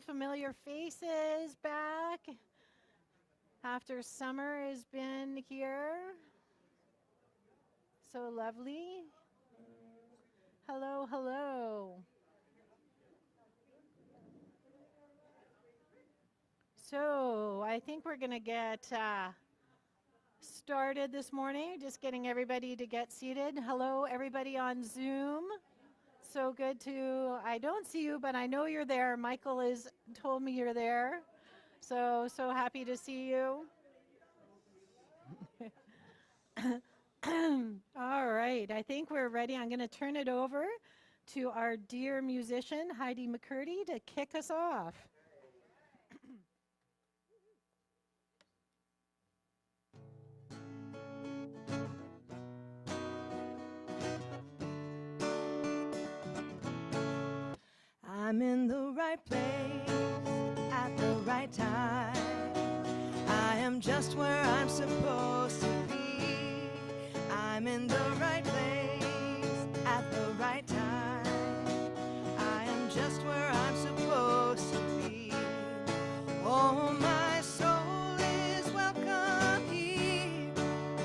Familiar faces back after summer has been here. So lovely. Hello, hello. So I think we're going to get started this morning, just getting everybody to get seated. Hello, everybody on Zoom. So good to, I don't see you, but I know you're there. Michael has told me you're there. So happy to see you. All right, I think we're ready. I'm going to turn it over to our dear musician, Heidi McCurdy, to kick us off. I'm in the right place at the right time. I am just where I'm supposed to be. I'm in the right place at the right time. I am just where I'm supposed to be. Oh, my soul is welcome here.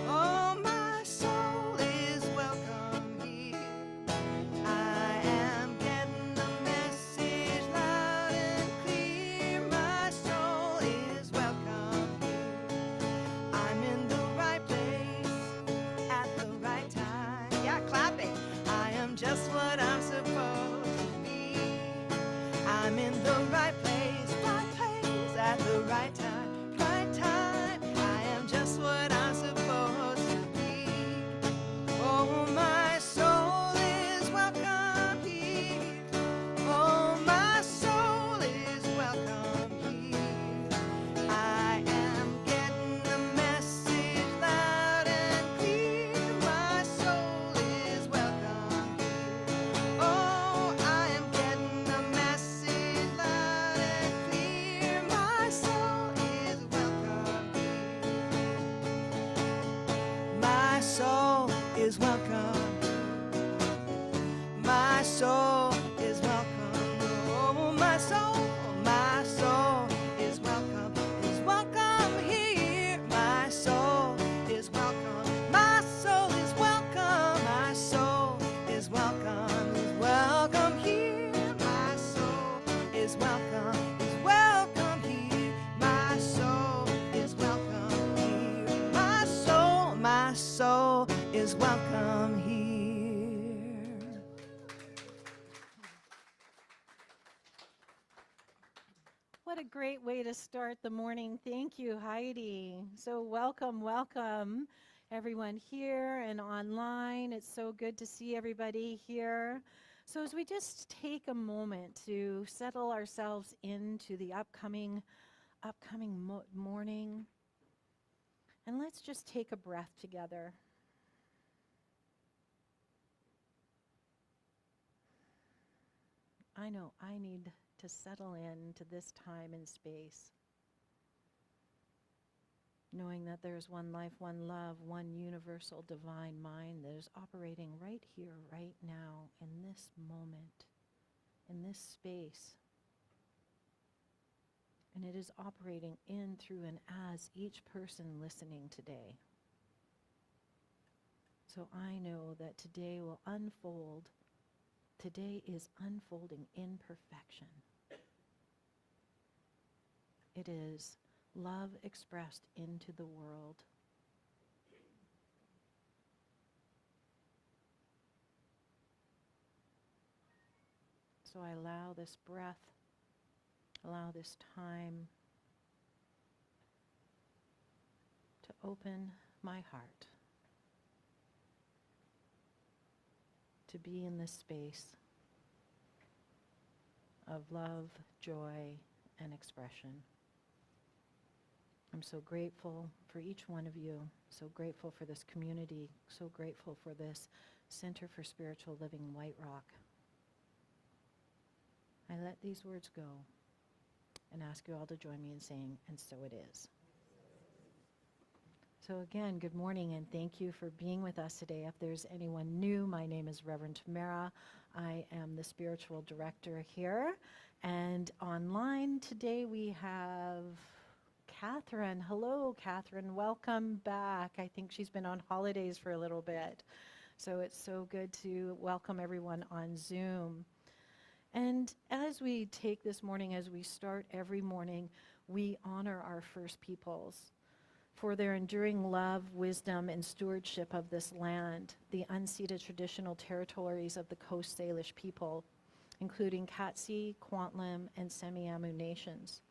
Oh, my soul is welcome here. I am getting the message loud and clear. My soul is welcome here. I'm in the right place at the right time. Yeah, clapping. I am just what I'm supposed to be. I'm in the right place at the right time, right time. I am just what I'm supposed to be. Oh, my soul is welcome here. Oh, my soul is welcome here. I am getting the message loud and clear. My soul is welcome here. Oh, I am getting the message loud and clear. My soul is welcome here. My soul is welcome. My soul is welcome. Oh, my soul is welcome here. My soul is welcome. My soul is welcome. My soul is welcome here. My soul is welcome here. My soul is welcome here. My soul is welcome here. What a great way to start the morning. Thank you, Heidi. So welcome, everyone here and online. It's so good to see everybody here. So as we just take a moment to settle ourselves into the upcoming morning, and let's just take a breath together. I know I need to settle into this time and space, knowing that there's one life, one love, one universal divine mind that is operating right here, right now, in this moment, in this space. And it is operating in, through, and as each person listening today. So I know that today will unfold. Today is unfolding in perfection. It is love expressed into the world. So I allow this breath, allow this time to open my heart, to be in this space of love, joy, and expression. I'm so grateful for each one of you, so grateful for this community, so grateful for this Center for Spiritual Living White Rock. I let these words go and ask you all to join me in saying, and so it is. So again, good morning and thank you for being with us today. If there's anyone new, my name is Rev Tamara. I am the spiritual director here, And online today we have Catherine. Hello, Catherine. Welcome back. I think she's been on holidays for a little bit. So it's so good to welcome everyone on Zoom. And as we take this morning, as we start every morning, we honor our First Peoples for their enduring love, wisdom, and stewardship of this land, the unceded traditional territories of the Coast Salish people, including Katsi, Kwantlen, and Semiahmoo nations.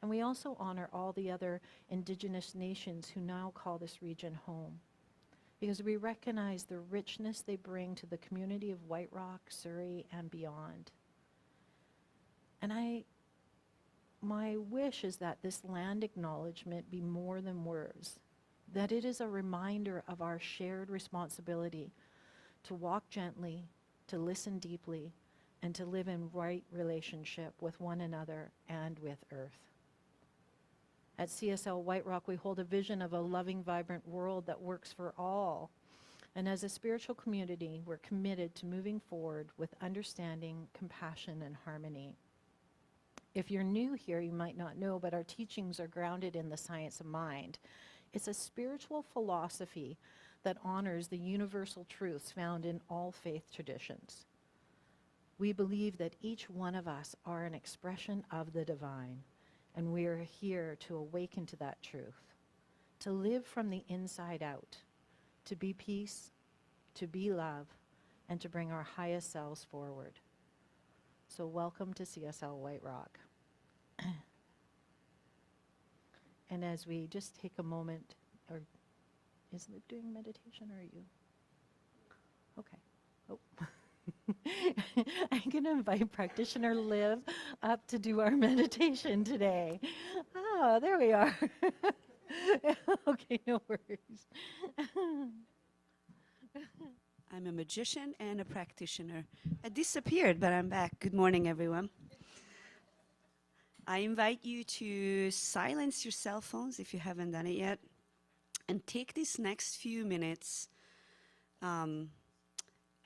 And we also honor all the other Indigenous nations who now call this region home, because we recognize the richness they bring to the community of White Rock, Surrey, and beyond. And my wish is that this land acknowledgement be more than words, that it is a reminder of our shared responsibility to walk gently, to listen deeply, and to live in right relationship with one another and with Earth. At CSL White Rock, we hold a vision of a loving, vibrant world that works for all. And as a spiritual community, we're committed to moving forward with understanding, compassion, and harmony. If you're new here, you might not know, but our teachings are grounded in the science of mind. It's a spiritual philosophy that honors the universal truths found in all faith traditions. We believe that each one of us are an expression of the divine, and we are here to awaken to that truth, to live from the inside out, to be peace, to be love, and to bring our highest selves forward. So welcome to CSL White Rock. And as we just take a moment, or is Liv doing meditation, or are you? Okay. Oh. I'm going to invite practitioner Liv up to do our meditation today. Oh, there we are. Okay, no worries. I'm a magician and a practitioner. I disappeared, but I'm back. Good morning, everyone. I invite you to silence your cell phones if you haven't done it yet, and take these next few minutes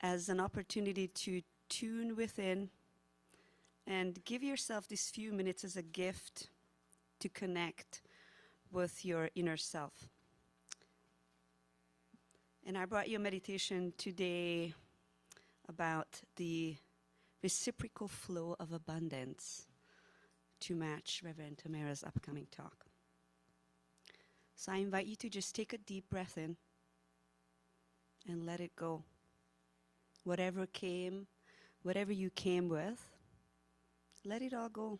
as an opportunity to tune within and give yourself these few minutes as a gift to connect with your inner self. And I brought you a meditation today about the reciprocal flow of abundance to match Rev Tamara's upcoming talk. So I invite you to just take a deep breath in and let it go. Whatever you came with, let it all go.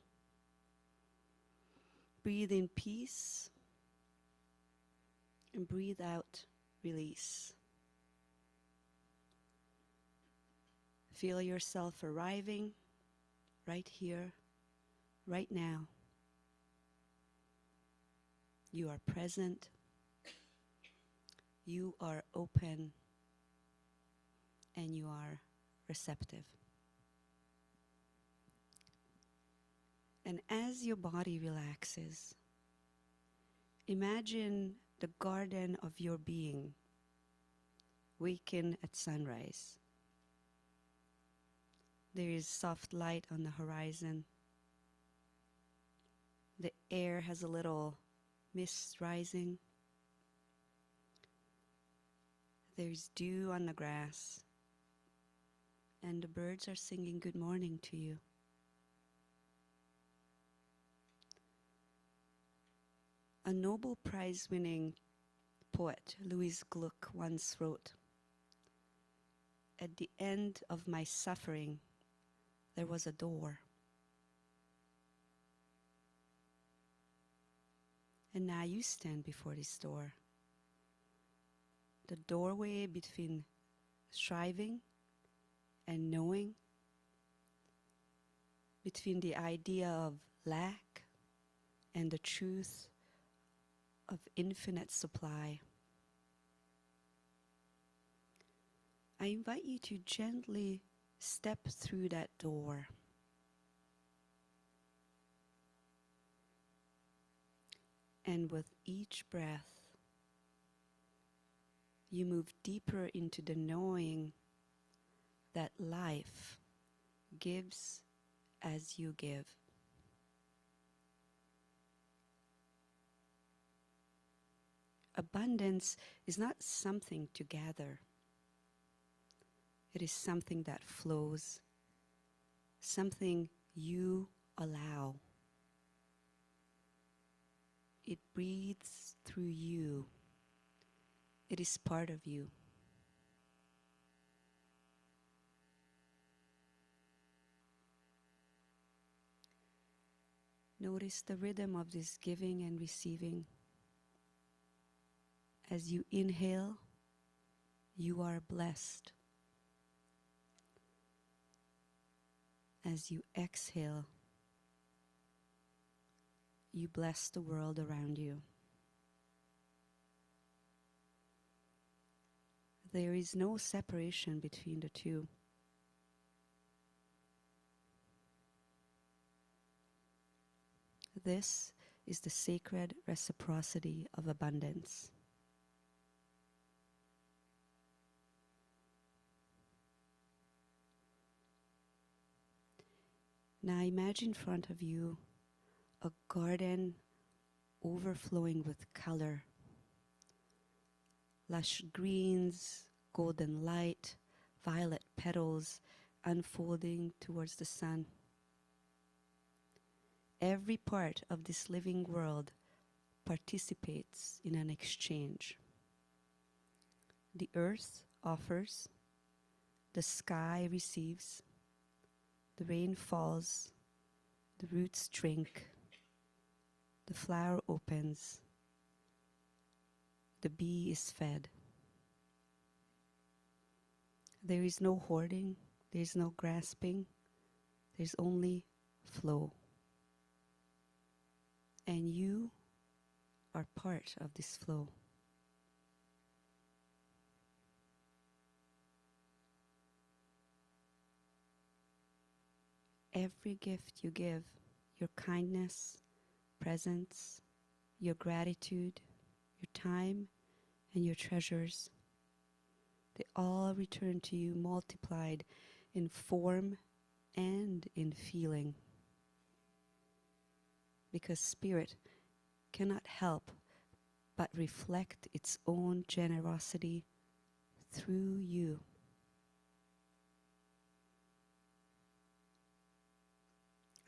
Breathe in peace and breathe out release. Feel yourself arriving right here, right now. You are present. You are open. And you are receptive. And as your body relaxes, imagine the garden of your being waken at sunrise. There is soft light on the horizon. The air has a little mist rising. There's dew on the grass. And the birds are singing good morning to you. A Nobel Prize-winning poet, Louise Gluck, once wrote, "At the end of my suffering, there was a door. And now you stand before this door. The doorway between striving and knowing, between the idea of lack and the truth of infinite supply. I invite you to gently step through that door. And with each breath, you move deeper into the knowing that life gives as you give. Abundance is not something to gather. It is something that flows, something you allow. It breathes through you. It is part of you. Notice the rhythm of this giving and receiving. As you inhale, you are blessed. As you exhale, you bless the world around you. There is no separation between the two. This is the sacred reciprocity of abundance. Now imagine in front of you a garden overflowing with color. Lush greens, golden light, violet petals unfolding towards the sun. Every part of this living world participates in an exchange. The earth offers, the sky receives, the rain falls, the roots drink, the flower opens, the bee is fed. There is no hoarding, there is no grasping, there's only flow. And you are part of this flow. Every gift you give, your kindness, presence, your gratitude, your time, and your treasures, they all return to you multiplied in form and in feeling. Because spirit cannot help but reflect its own generosity through you.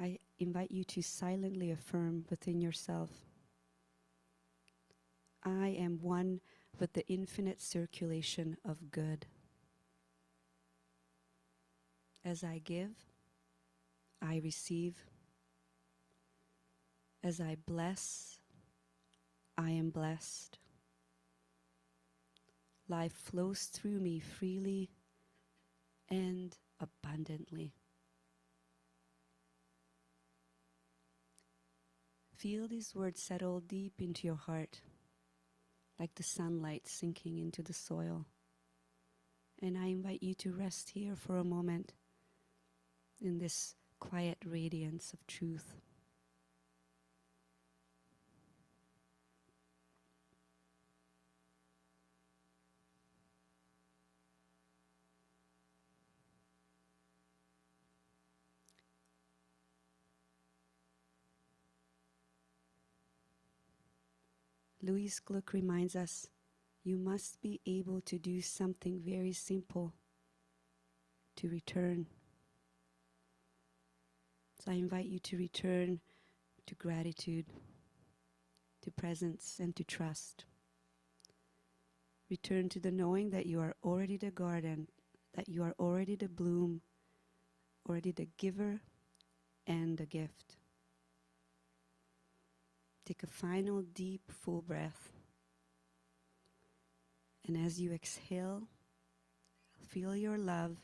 I invite you to silently affirm within yourself, I am one with the infinite circulation of good. As I give, I receive. As I bless, I am blessed. Life flows through me freely and abundantly. Feel these words settle deep into your heart, like the sunlight sinking into the soil. And I invite you to rest here for a moment in this quiet radiance of truth. Louise Gluck reminds us, you must be able to do something very simple to return. So I invite you to return to gratitude, to presence, and to trust. Return to the knowing that you are already the garden, that you are already the bloom, already the giver and the gift. Take a final deep, full breath. And as you exhale, feel your love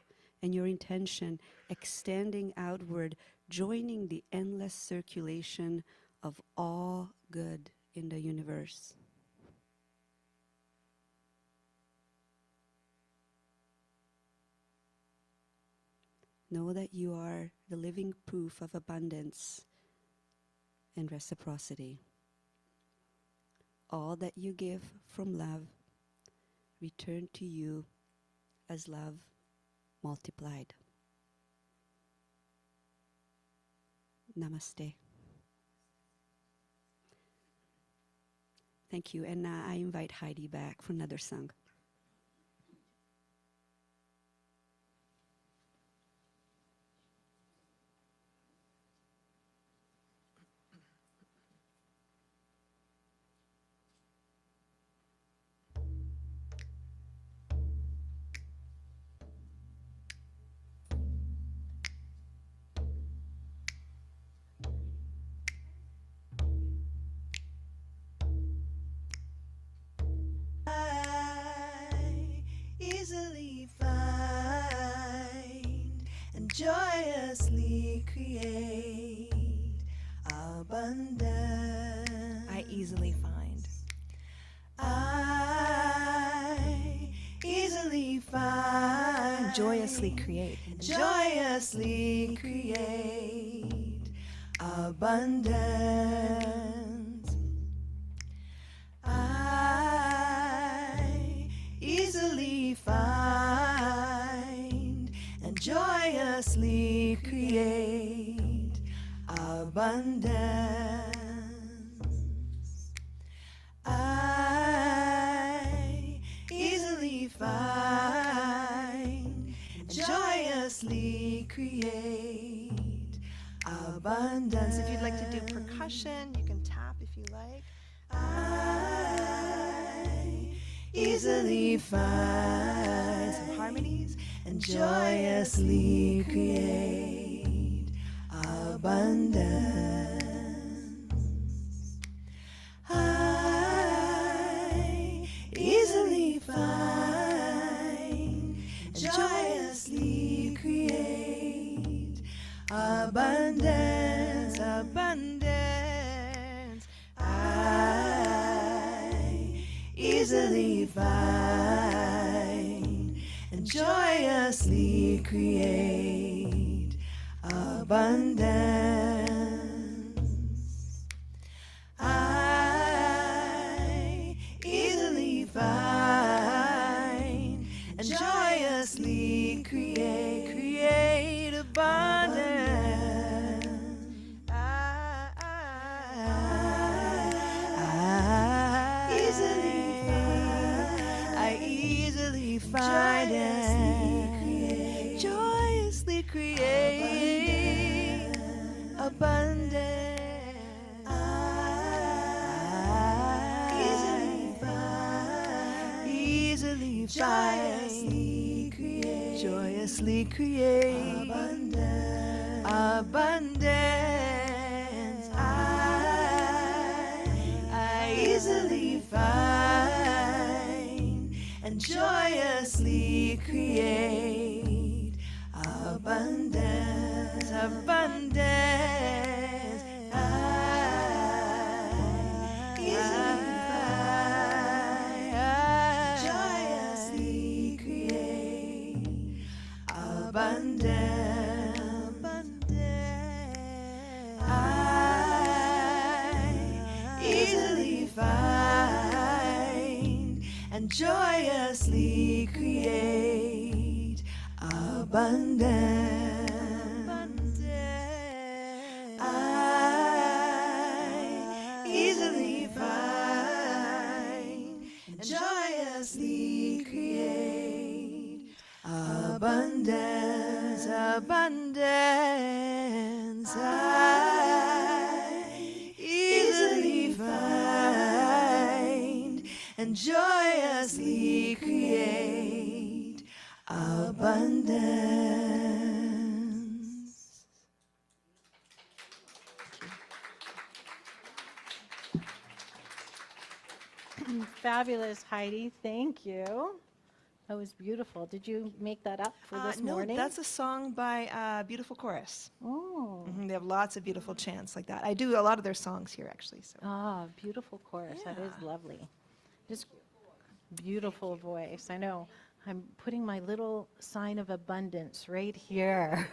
and your intention extending outward, joining the endless circulation of all good in the universe. Know that you are the living proof of abundance and reciprocity. All that you give from love return to you as love multiplied. Namaste. Thank you. And I invite Heidi back for another song. Easily find and joyously create abundance. I easily find. I easily find. Joyously create. Joyously create abundance. I easily find and joyously create abundance. I easily find and joyously create abundance. If you'd like to do percussion, you can tap if you like. I easily find some harmonies and joyously create abundance. I easily find and joyously create abundance, abundance. I easily find and joyously create abundance. I easily find and joyously create abundance. I easily find and joyously create abundance. Easily find, joyously create abundance. I easily find and joyously create abundance, abundance. I easily find, joyously create abundance, abundance. I easily find and joyously create abundance. I easily find and joyously create abundance, abundance. I easily find and joyously create abundance. Fabulous, Heidi. Thank you. That was beautiful. Did you make that up for this morning? No, that's a song by Beautiful Chorus. Oh. They have lots of beautiful chants like that. I do a lot of their songs here, actually. So. Ah, beautiful chorus. That is Yeah. lovely. Just beautiful voice. I know. I'm putting my little sign of abundance right here.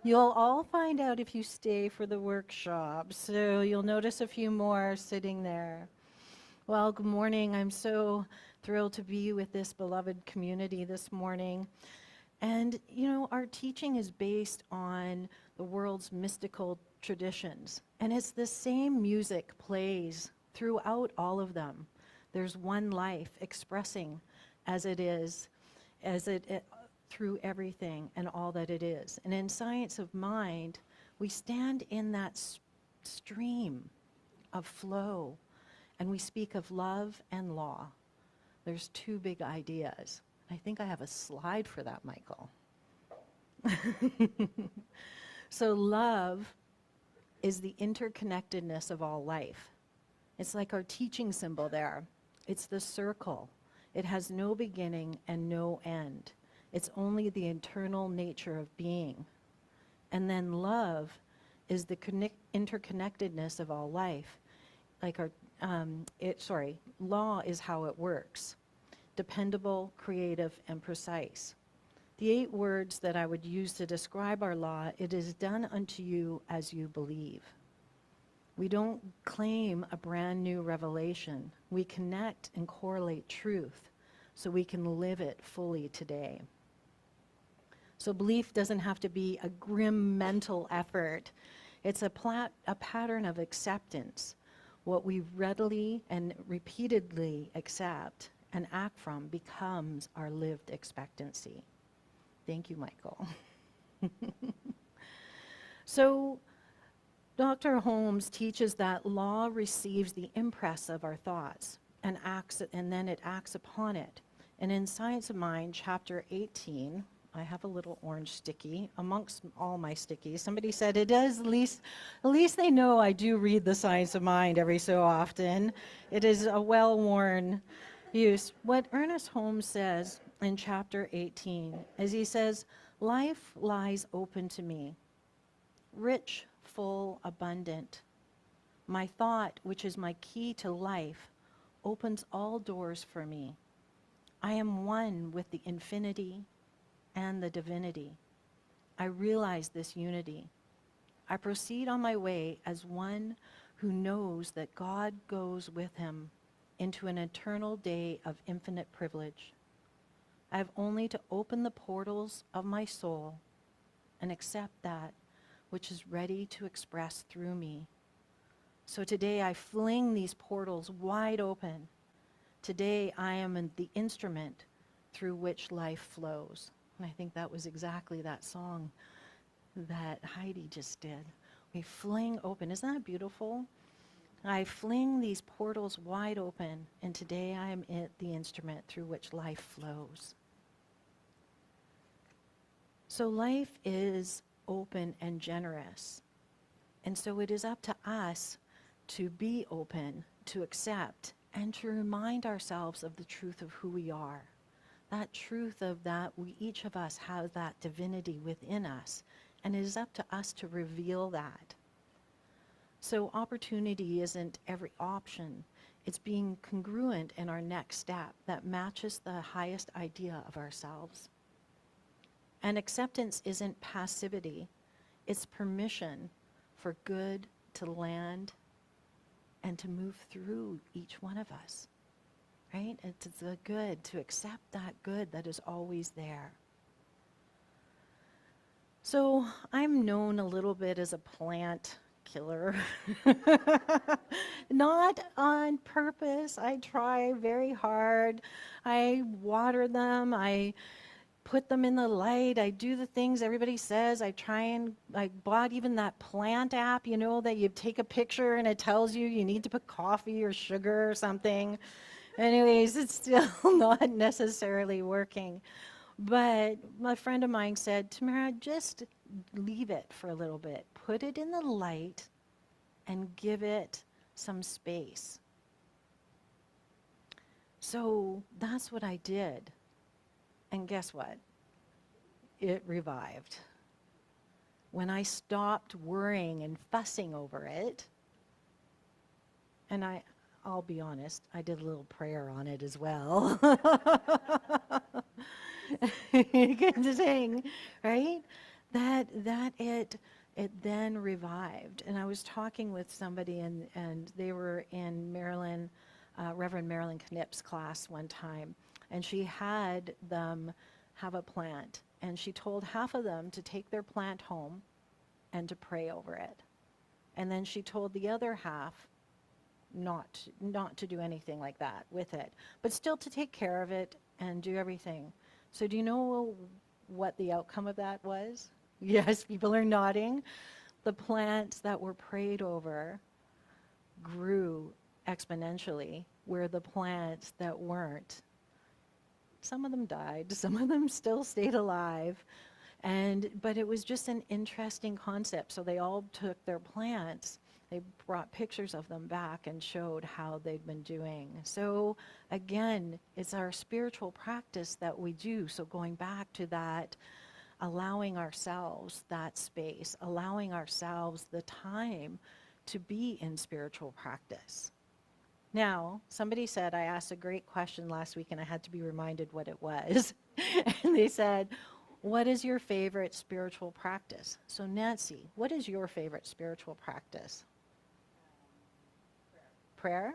You'll all find out if you stay for the workshop. So you'll notice a few more sitting there. Well, good morning. I'm so thrilled to be with this beloved community this morning. And, you know, our teaching is based on the world's mystical traditions. And it's the same music plays throughout all of them. There's one life expressing as it is, through everything and all that it is. And in Science of Mind, we stand in that stream of flow, and we speak of love and law. There's two big ideas. I think I have a slide for that, Michael. So love is the interconnectedness of all life. It's like our teaching symbol there. It's the circle. It has no beginning and no end. It's only the eternal nature of being. And then love is the interconnectedness of all life. Like law is how it works. Dependable, creative, and precise. The 8 words that I would use to describe our law: it is done unto you as you believe. We don't claim a brand new revelation. We connect and correlate truth so we can live it fully today. So belief doesn't have to be a grim mental effort. It's a pattern of acceptance. What we readily and repeatedly accept and act from becomes our lived expectancy. Thank you, Michael. So Dr. Holmes teaches that law receives the impress of our thoughts and then it acts upon it. And in Science of Mind, chapter 18, I have a little orange sticky amongst all my stickies. Somebody said it is, at least they know I do read the Science of Mind every so often. It is a well-worn use. What Ernest Holmes says in chapter 18 is he says, life lies open to me, rich, full, abundant. My thought, which is my key to life, opens all doors for me. I am one with the infinity and the divinity. I realize this unity. I proceed on my way as one who knows that God goes with him into an eternal day of infinite privilege. I have only to open the portals of my soul and accept that which is ready to express through me. So today I fling these portals wide open. Today I am the instrument through which life flows. And I think that was exactly that song that Heidi just did. We fling open. Isn't that beautiful? I fling these portals wide open, and today I am the instrument through which life flows. So life is open and generous. And so it is up to us to be open, to accept, and to remind ourselves of the truth of who we are. That truth of that each of us have that divinity within us, and it is up to us to reveal that. So opportunity isn't every option. It's being congruent in our next step that matches the highest idea of ourselves. And acceptance isn't passivity. It's permission for good to land and to move through each one of us. Right? It's the good, to accept that good that is always there. So I'm known a little bit as a plant killer. Not on purpose. I try very hard. I water them. I put them in the light. I do the things everybody says. I bought even that plant app, you know, that you take a picture and it tells you need to put coffee or sugar or something. Anyways, it's still not necessarily working. But my friend of mine said, Tamara, just leave it for a little bit. Put it in the light and give it some space. So that's what I did. And guess what? It revived. When I stopped worrying and fussing over it, and I'll be honest, I did a little prayer on it as well. Good thing, right? That it then revived. And I was talking with somebody, and they were in Marilyn, Reverend Marilyn Knipp's class one time, and she had them have a plant, and she told half of them to take their plant home and to pray over it. And then she told the other half not to do anything like that with it, but still to take care of it and do everything. So do you know what the outcome of that was? Yes, people are nodding. The plants that were prayed over grew exponentially, where the plants that weren't, some of them died, some of them still stayed alive. But it was just an interesting concept. So they all took their plants, they brought pictures of them back and showed how they'd been doing. So again, it's our spiritual practice that we do. So going back to that, allowing ourselves that space, allowing ourselves the time to be in spiritual practice. Now, somebody said, I asked a great question last week and I had to be reminded what it was. And they said, what is your favorite spiritual practice? So Nancy, what is your favorite spiritual practice? Prayer?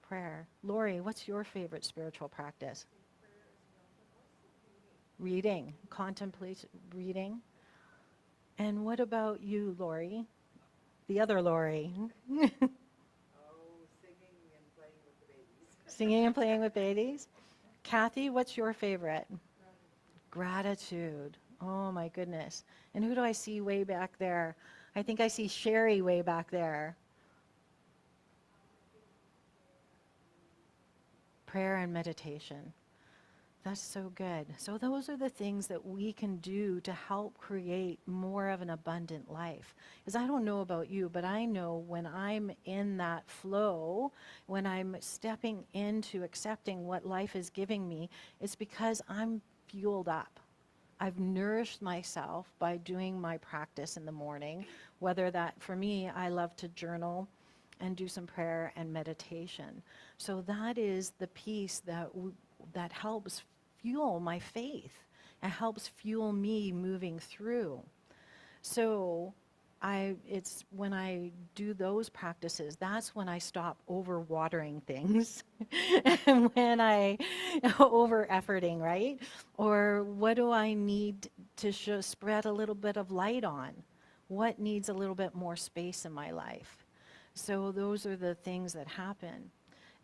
Prayer. Lori, what's your favorite spiritual practice? Reading. Contemplate reading. And what about you, Lori? The other Lori. Singing and playing with babies. Kathy, what's your favorite? Gratitude. Oh my goodness. And who do I see way back there? I think I see Sherry way back there. Prayer and meditation. That's so good. So those are the things that we can do to help create more of an abundant life. Because I don't know about you, but I know when I'm in that flow, when I'm stepping into accepting what life is giving me, it's because I'm fueled up. I've nourished myself by doing my practice in the morning, whether that, for me, I love to journal and do some prayer and meditation. So that is the piece that helps fuel my faith and helps fuel me moving through. So it's when I do those practices, that's when I stop over-watering things and when I over-efforting, right? Or what do I need to spread a little bit of light on? What needs a little bit more space in my life? So those are the things that happen.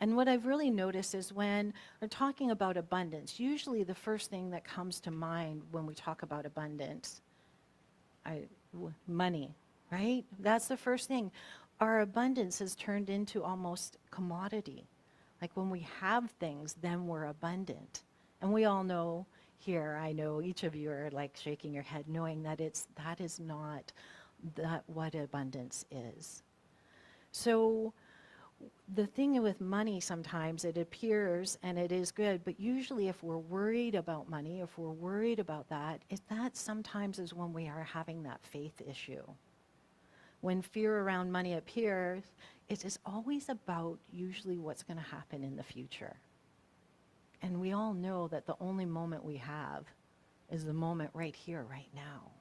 And what I've really noticed is when we're talking about abundance, usually the first thing that comes to mind when we talk about abundance, money, right? That's the first thing. Our abundance has turned into almost commodity. Like when we have things, then we're abundant. And we all know here, I know each of you are like shaking your head knowing that that is not what abundance is. So the thing with money, sometimes it appears and it is good, but usually if we're worried about money, if we're worried about that sometimes is when we are having that faith issue. When fear around money appears, it is always about usually what's going to happen in the future. And we all know that the only moment we have is the moment right here, right now.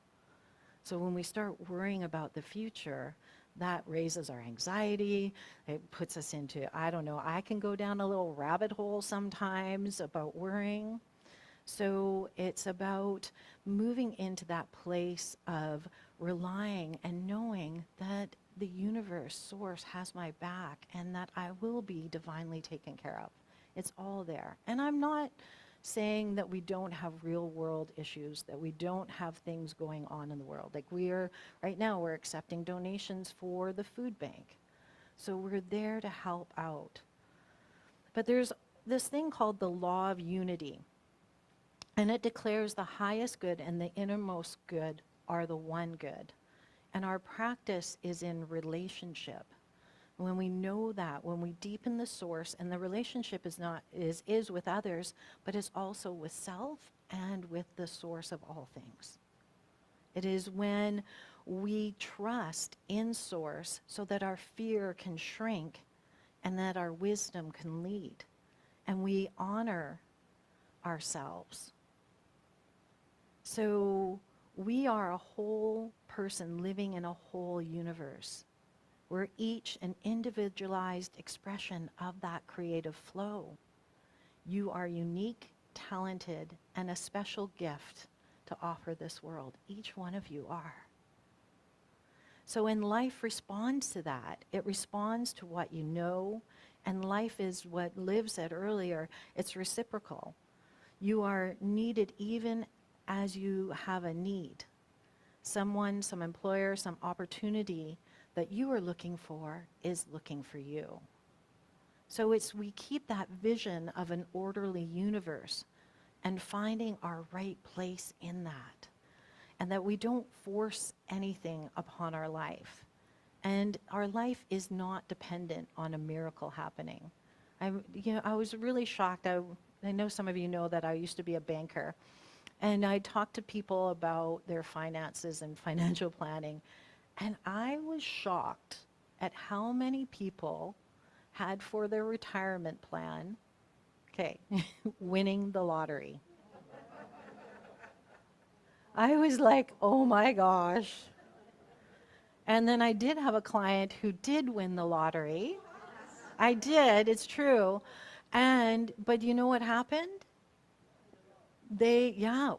So when we start worrying about the future, that raises our anxiety. It puts us into, I don't know, I can go down a little rabbit hole sometimes about worrying. So it's about moving into that place of relying and knowing that the universe, source, has my back and that I will be divinely taken care of. It's all there. And I'm not saying that we don't have real world issues, that we don't have things going on in the world. Like right now we're accepting donations for the food bank. So we're there to help out. But there's this thing called the law of unity. And it declares the highest good and the innermost good are the one good. And our practice is in relationship. When we know that, when we deepen the source, and the relationship is with others, but is also with self and with the source of all things. It is when we trust in source so that our fear can shrink and that our wisdom can lead. And we honor ourselves. So we are a whole person living in a whole universe. We're each an individualized expression of that creative flow. You are unique, talented, and a special gift to offer this world. Each one of you are. So when life responds to that, it responds to what you know, and life is what Liv said earlier, it's reciprocal. You are needed even as you have a need. Someone, some employer, some opportunity that you are looking for is looking for you. So we keep that vision of an orderly universe and finding our right place in that. And that we don't force anything upon our life. And our life is not dependent on a miracle happening. I was really shocked. I know some of you know that I used to be a banker. And I talked to people about their finances and financial planning. And I was shocked at how many people had for their retirement plan, winning the lottery. I was like, oh my gosh. And then I did have a client who did win the lottery. I did, it's true. But you know what happened?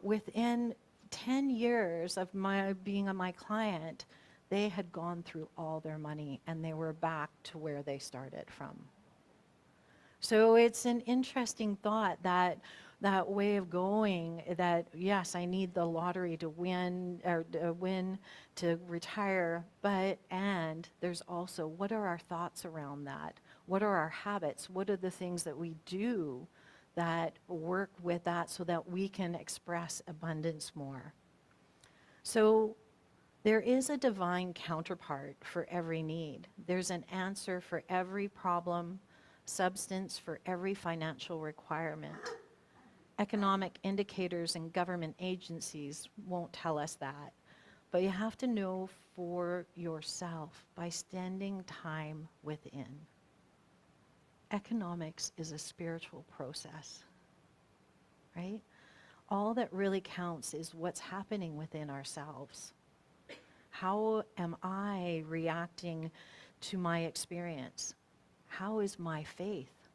Within 10 years of my being my client, they had gone through all their money and they were back to where they started from. So it's an interesting thought that way of going, that yes, I need the lottery to win, or to retire, and there's also, what are our thoughts around that? What are our habits? What are the things that we do that work with that so that we can express abundance more? So there is a divine counterpart for every need. There's an answer for every problem, substance for every financial requirement. Economic indicators and government agencies won't tell us that. But you have to know for yourself by spending time within. Economics is a spiritual process, right? All that really counts is what's happening within ourselves. How am I reacting to my experience? How is my faith?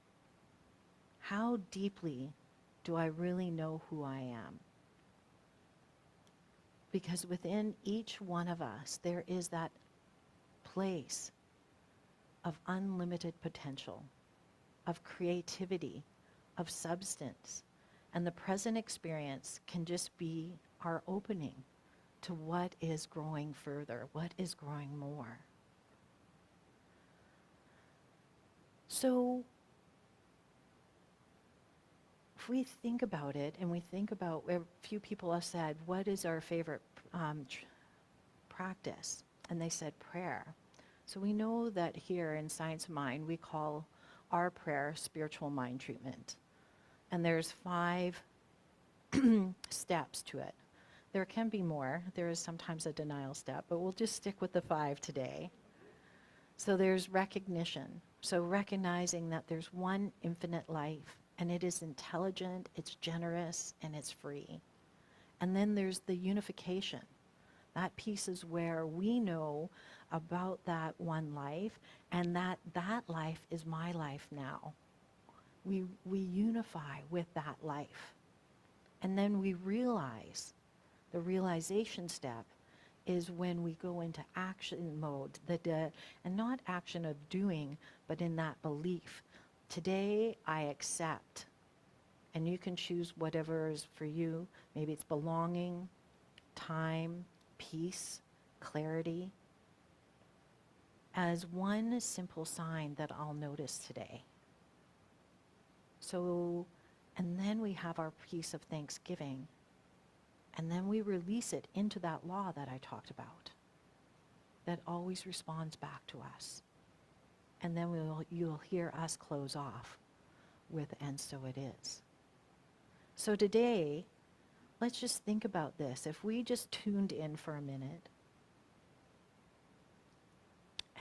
How deeply do I really know who I am? Because within each one of us, there is that place of unlimited potential, of creativity, of substance. And the present experience can just be our opening to what is growing further, what is growing more. So if we think about it, and we think about, a few people have said, what is our favorite practice? And they said prayer. So we know that here in Science of Mind, we call our prayer spiritual mind treatment. And there's 5 steps to it. There can be more. There is sometimes a denial step, but we'll just stick with the 5 today. So there's recognition. So recognizing that there's one infinite life, and it is intelligent, it's generous, and it's free. And then there's the unification. That piece is where we know about that one life, and that life is my life now. We unify with that life. And then we realize, the realization step is when we go into action mode, and not action of doing, but in that belief. Today, I accept. And you can choose whatever is for you. Maybe it's belonging, time, peace, clarity, as one simple sign that I'll notice today. So, and then we have our piece of thanksgiving. And then we release it into that law that I talked about, that always responds back to us. And then you'll hear us close off with, and so it is. So today, let's just think about this. If we just tuned in for a minute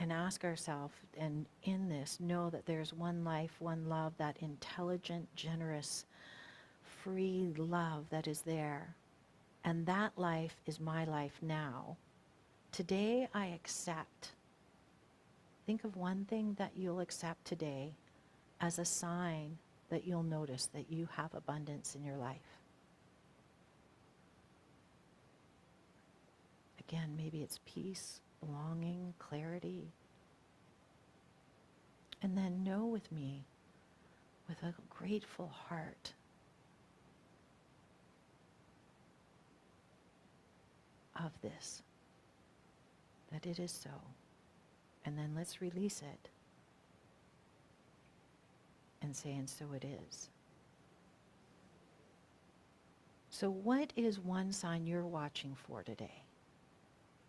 and ask ourselves, and in this, know that there's one life, one love, that intelligent, generous, free love that is there. And that life is my life now. Today, I accept. Think of one thing that you'll accept today as a sign that you'll notice that you have abundance in your life. Again, maybe it's peace, belonging, clarity. And then know with me, with a grateful heart, of this, that it is so. And then let's release it and say, and so it is. So what is one sign you're watching for today?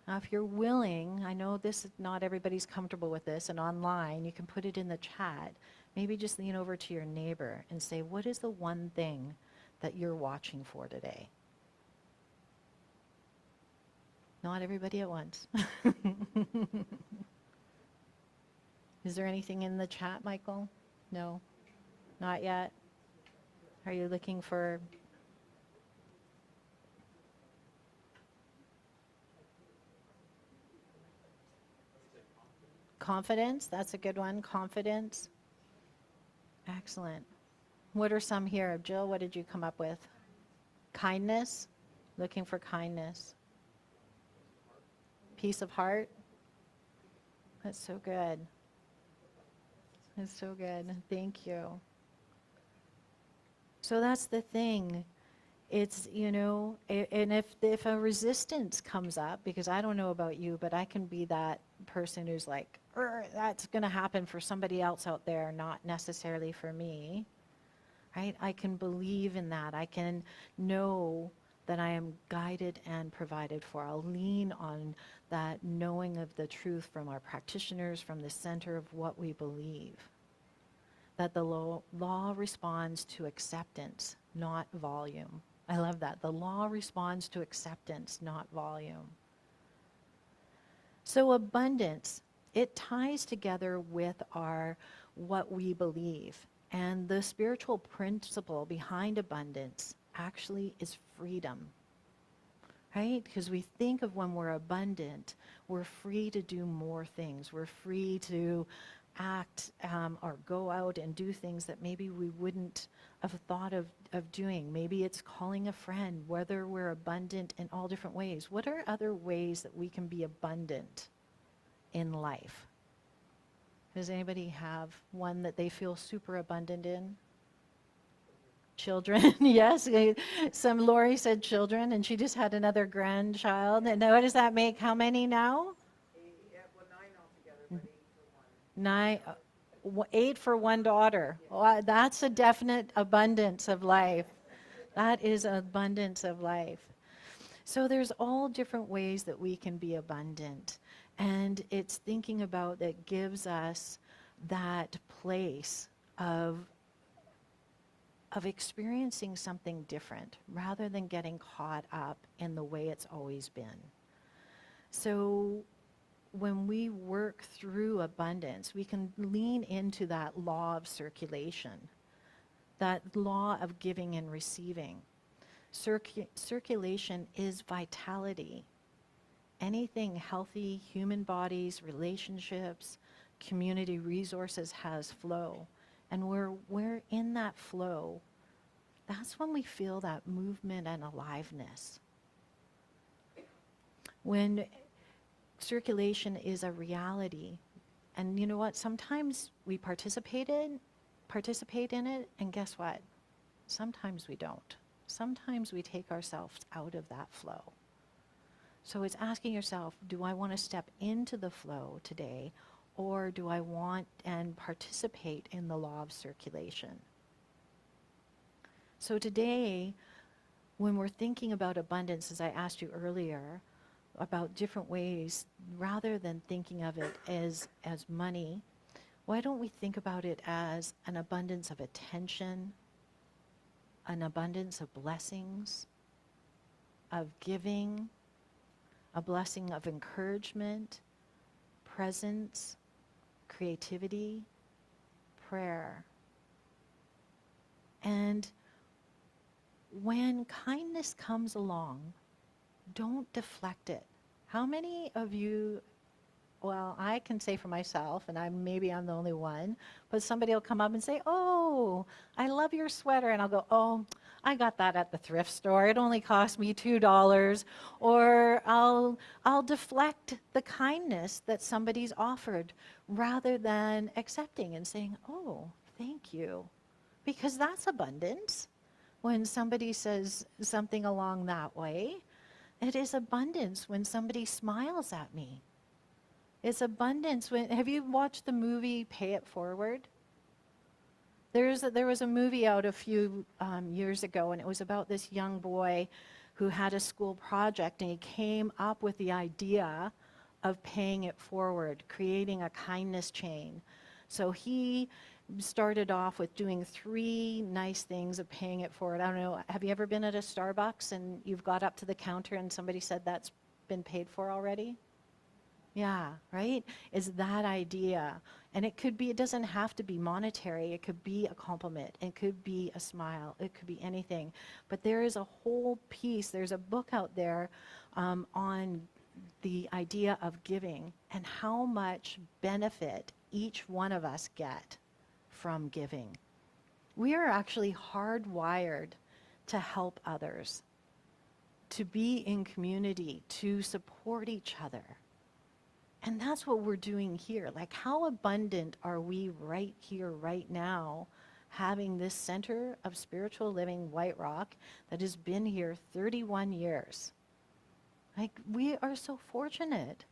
Now, if you're willing, I know not everybody's comfortable with this, and online, you can put it in the chat. Maybe just lean over to your neighbor and say, what is the one thing that you're watching for today? Not everybody at once. Is there anything in the chat, Michael? No? Not yet? Are you looking for... Confidence? That's a good one. Confidence. Excellent. What are some here? Jill, what did you come up with? Kindness? Looking for kindness. Peace of heart? That's so good. That's so good. Thank you. So that's the thing. It's, and if a resistance comes up, because I don't know about you, but I can be that person who's like, that's going to happen for somebody else out there, not necessarily for me, right? I can believe in that. I can know that I am guided and provided for. I'll lean on that knowing of the truth from our practitioners, from the center of what we believe. That the law responds to acceptance, not volume. I love that. The law responds to acceptance, not volume. So abundance, it ties together with what we believe. And the spiritual principle behind abundance actually is freedom, right? Because we think of when we're abundant, we're free to do more things. We're free to act or go out and do things that maybe we wouldn't have thought of doing. Maybe it's calling a friend, whether we're abundant in all different ways. What are other ways that we can be abundant in life? Does anybody have one that they feel super abundant in? Children, yes. Lori said children, and she just had another grandchild. And what does that make? How many now? 9, 8 for one daughter. Well, that's a definite abundance of life. That is abundance of life. So there's all different ways that we can be abundant. And it's thinking about that gives us that place of experiencing something different rather than getting caught up in the way it's always been. So when we work through abundance, we can lean into that law of circulation, that law of giving and receiving. Circulation is vitality. Anything healthy, human bodies, relationships, community resources has flow. And we're in that flow. That's when we feel that movement and aliveness. When circulation is a reality, and you know what? Sometimes we participate in it, and guess what? Sometimes we don't. Sometimes we take ourselves out of that flow. So it's asking yourself, do I want to step into the flow today, or do I want and participate in the law of circulation? So today, when we're thinking about abundance, as I asked you earlier, about different ways, rather than thinking of it as money, why don't we think about it as an abundance of attention, an abundance of blessings, of giving, a blessing of encouragement, presence, creativity, prayer. And when kindness comes along, don't deflect it. How many of you, well, I can say for myself, and maybe I'm the only one, but somebody will come up and say, oh, I love your sweater. And I'll go, oh, I got that at the thrift store. It only cost me $2. Or I'll deflect the kindness that somebody's offered rather than accepting and saying, "Oh, thank you." Because that's abundance. When somebody says something along that way, it is abundance when somebody smiles at me. It's abundance when, have you watched the movie Pay It Forward? There was a movie out a few years ago, and it was about this young boy who had a school project, and he came up with the idea of paying it forward, creating a kindness chain. So he started off with doing 3 nice things of paying it forward. I don't know, have you ever been at a Starbucks and you've got up to the counter and somebody said that's been paid for already? Yeah, right? Is that idea. And it doesn't have to be monetary. It could be a compliment. It could be a smile. It could be anything. But there is a whole piece, there's a book out there on the idea of giving and how much benefit each one of us get from giving. We are actually hardwired to help others, to be in community, to support each other. And that's what we're doing here. Like, how abundant are we right here, right now, having this center of spiritual living, White Rock, that has been here 31 years? Like, we are so fortunate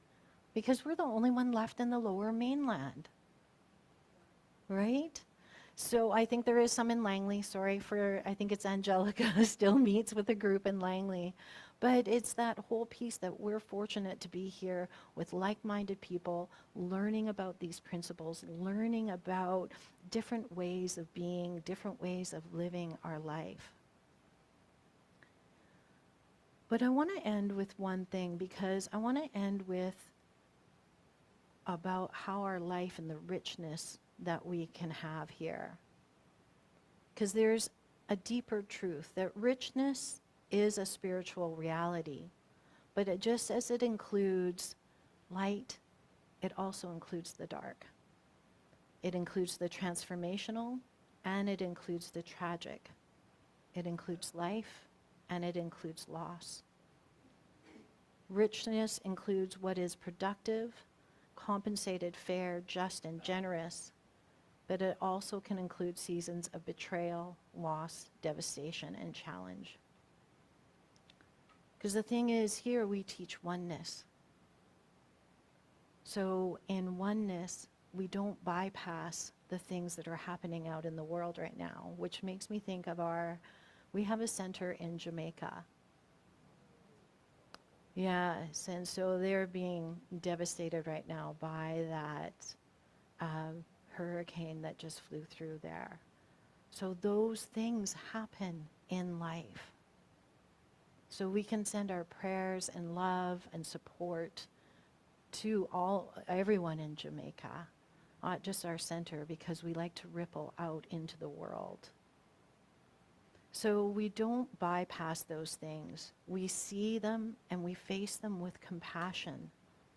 because we're the only one left in the Lower Mainland, right? So I think there is some in Langley. Sorry for, I think it's Angelica still meets with a group in Langley. But it's that whole piece that we're fortunate to be here with like-minded people, learning about these principles, learning about different ways of being, different ways of living our life. But I want to end with one thing, because I want to end with about how our life and the richness that we can have here. Because there's a deeper truth that richness is a spiritual reality, but just as it includes light, it also includes the dark. It includes the transformational, and it includes the tragic. It includes life, and it includes loss. Richness includes what is productive, compensated, fair, just, and generous, but it also can include seasons of betrayal, loss, devastation, and challenge. Because the thing is, here we teach oneness. So in oneness, we don't bypass the things that are happening out in the world right now, which makes me think of we have a center in Jamaica. Yes, and so they're being devastated right now by that hurricane that just flew through there. So those things happen in life. So we can send our prayers and love and support to everyone in Jamaica, not just our center, because we like to ripple out into the world. So we don't bypass those things. We see them and we face them with compassion.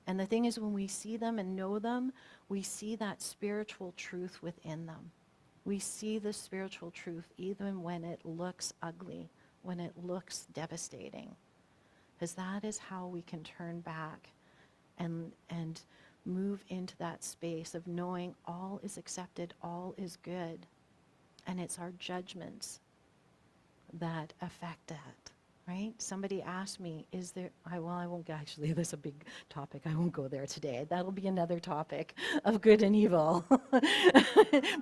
And the thing is, when we see them and know them, we see that spiritual truth within them. We see the spiritual truth even when it looks ugly, when it looks devastating. Because that is how we can turn back and move into that space of knowing all is accepted, all is good. And it's our judgments that affect that, right? Somebody asked me, I won't actually, this is a big topic. I won't go there today. That'll be another topic of good and evil.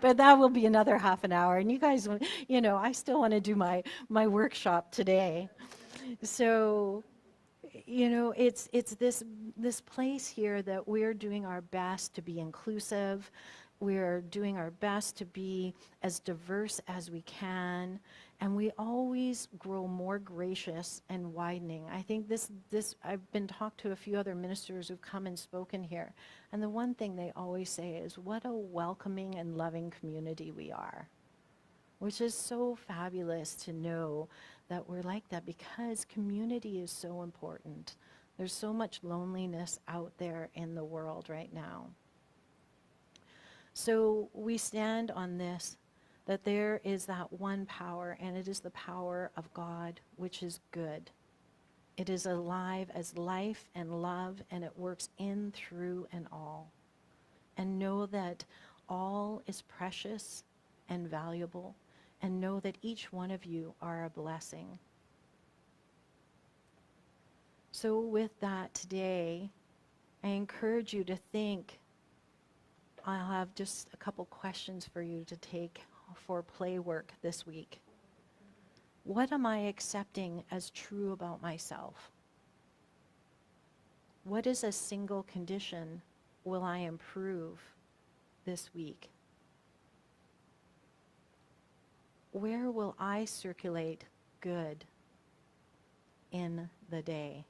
But that will be another half an hour. And you guys, I still want to do my workshop today. So, it's this place here that we're doing our best to be inclusive. We're doing our best to be as diverse as we can, and we always grow more gracious and widening. I think I've been talked to a few other ministers who've come and spoken here, and the one thing they always say is, what a welcoming and loving community we are, which is so fabulous to know that we're like that, because community is so important. There's so much loneliness out there in the world right now. So we stand on this, that there is that one power, and it is the power of God, which is good. It is alive as life and love, and it works in, through, and all. And know that all is precious and valuable, and know that each one of you are a blessing. So with that today, I encourage you to think. I'll have just a couple questions for you to take for play work this week. What am I accepting as true about myself? What is a single condition will I improve this week? Where will I circulate good in the day?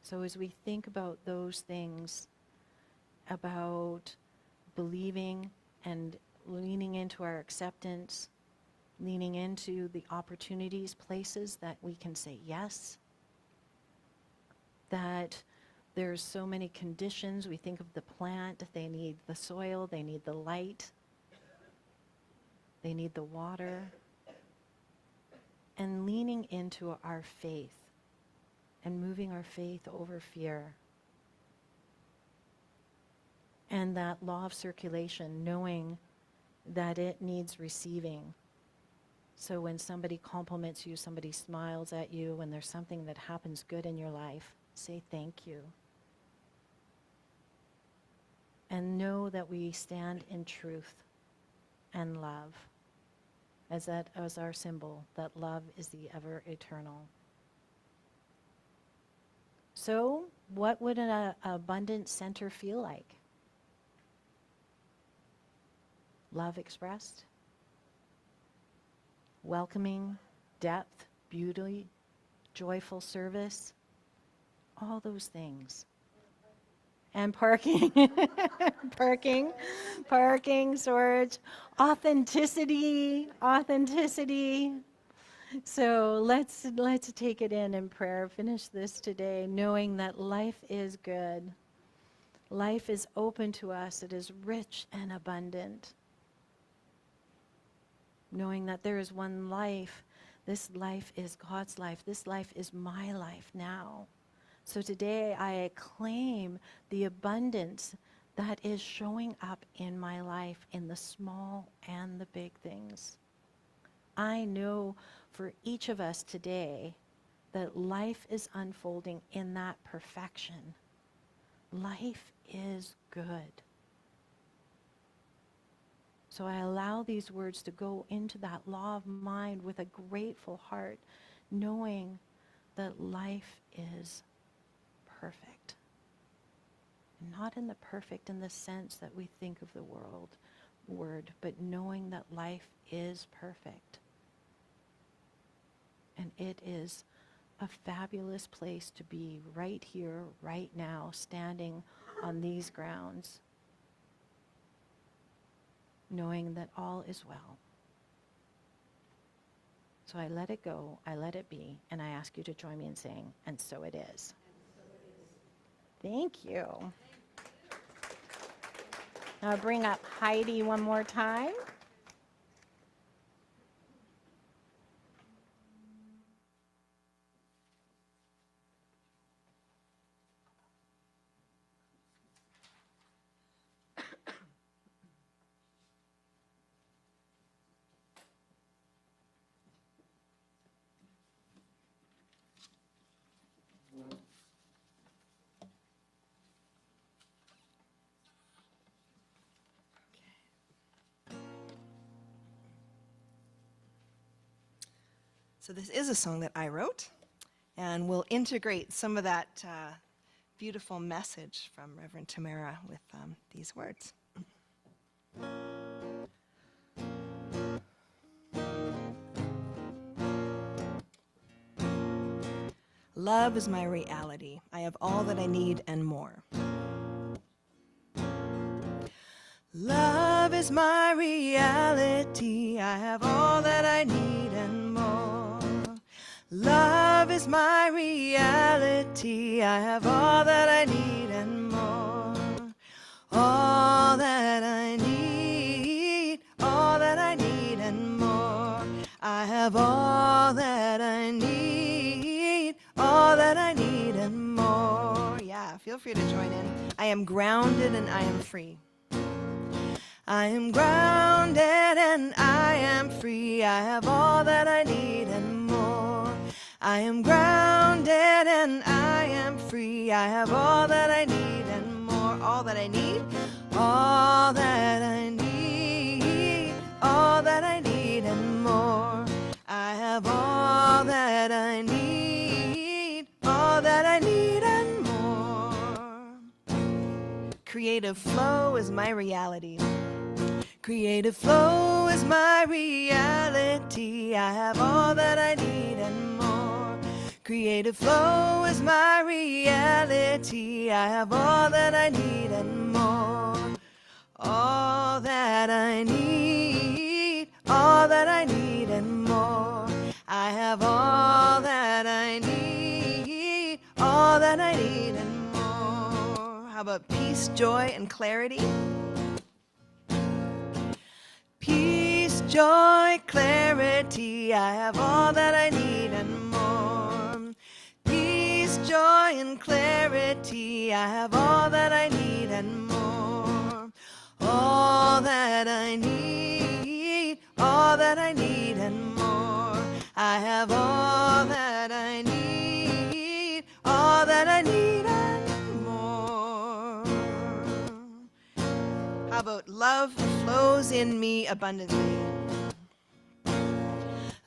So as we think about those things, about believing and leaning into our acceptance, leaning into the opportunities, places that we can say yes, that there's so many conditions. We think of the plant, they need the soil, they need the light, they need the water, and leaning into our faith and moving our faith over fear. And that law of circulation, knowing that it needs receiving. So when somebody compliments you, somebody smiles at you, when there's something that happens good in your life, say thank you. And know that we stand in truth and love as our symbol, that love is the ever eternal. So what would an abundant center feel like? Love expressed, welcoming, depth, beauty, joyful service, all those things. And parking, parking, storage, authenticity. So let's take it in prayer, finish this today, knowing that life is good. Life is open to us, it is rich and abundant. Knowing that there is one life. This life is God's life. This life is my life now. So today I claim the abundance that is showing up in my life in the small and the big things. I know for each of us today that life is unfolding in that perfection. Life is good. So I allow these words to go into that law of mind with a grateful heart, knowing that life is perfect. Not in the perfect in the sense that we think of the word, but knowing that life is perfect. And it is a fabulous place to be right here, right now, standing on these grounds, knowing that all is well. So I let it go, I let it be, and I ask you to join me in saying, and so it is. Thank you. Now bring up Heidi one more time. So this is a song that I wrote, and we'll integrate some of that beautiful message from Rev Tamara with these words. Love is my reality. I have all that I need and more. Love is my reality. I have all that I need and more. Love is my reality. I have all that I need and more. All that I need, all am grounded and I am free. I am grounded and I am free. I have all that I need and more. I am grounded and I am free. I have all that I need and more. All that I need, all that I need, all that I need and more. I have all that I need, all that I need and more. Creative flow is my reality. Creative flow is my reality. I have all that I need and more. Creative flow is my reality. I have all that I need and more. All that I need, all that I need and more. I have all that I need, all that I need and more. How about peace, joy, and clarity? Peace, joy, clarity, I have all that I need and more. Peace, joy, and clarity, I have all that I need and more. All that I need, all that I need and more. I have all that I need, all that I need and more. How about love flows in me abundantly?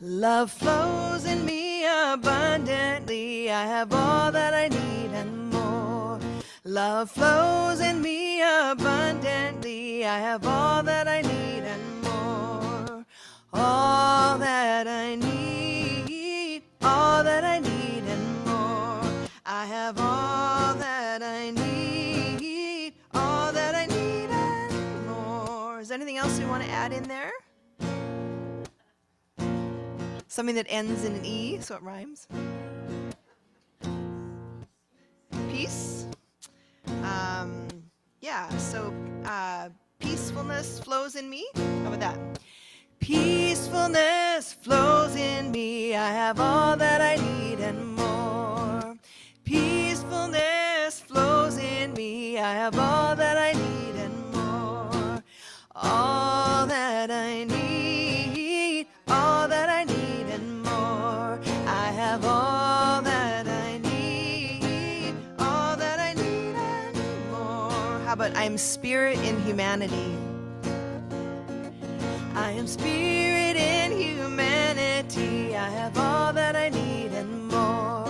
Love flows in me abundantly. I have all that I need and more. Love flows in me abundantly. I have all that I need and more. All that I need, all that I need and more. I have all that I need, all that I need and more. Is there anything else we want to add in there? Something that ends in an E, so it rhymes. Peace. Peacefulness flows in me. How about that? Peacefulness flows in me. I have all that I need and more. Peacefulness flows in me. I have all that I need and more. All that I need, all that I need and more. I have all that I need, all that I need and more. How about I am spirit in humanity? I am spirit in humanity. I have all that I need and more.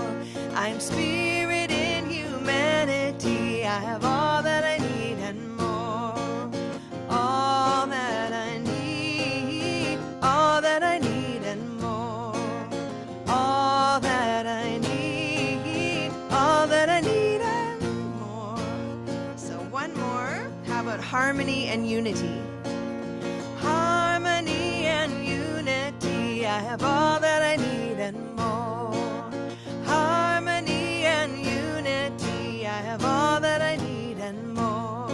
I am spirit in humanity. I have all that I need and more. All that I need, all that I need and more. All that I need, all that I need and more. So one more. How about harmony and unity? Harmony and unity, I have all that I need and more. Harmony and unity, I have all that I need and more.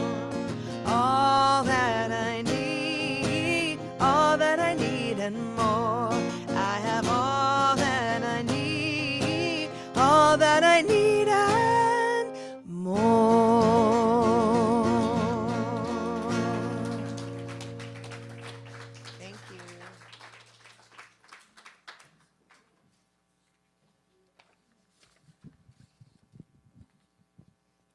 All that I need, all that I need and more. I have all that I need, all that I need and more.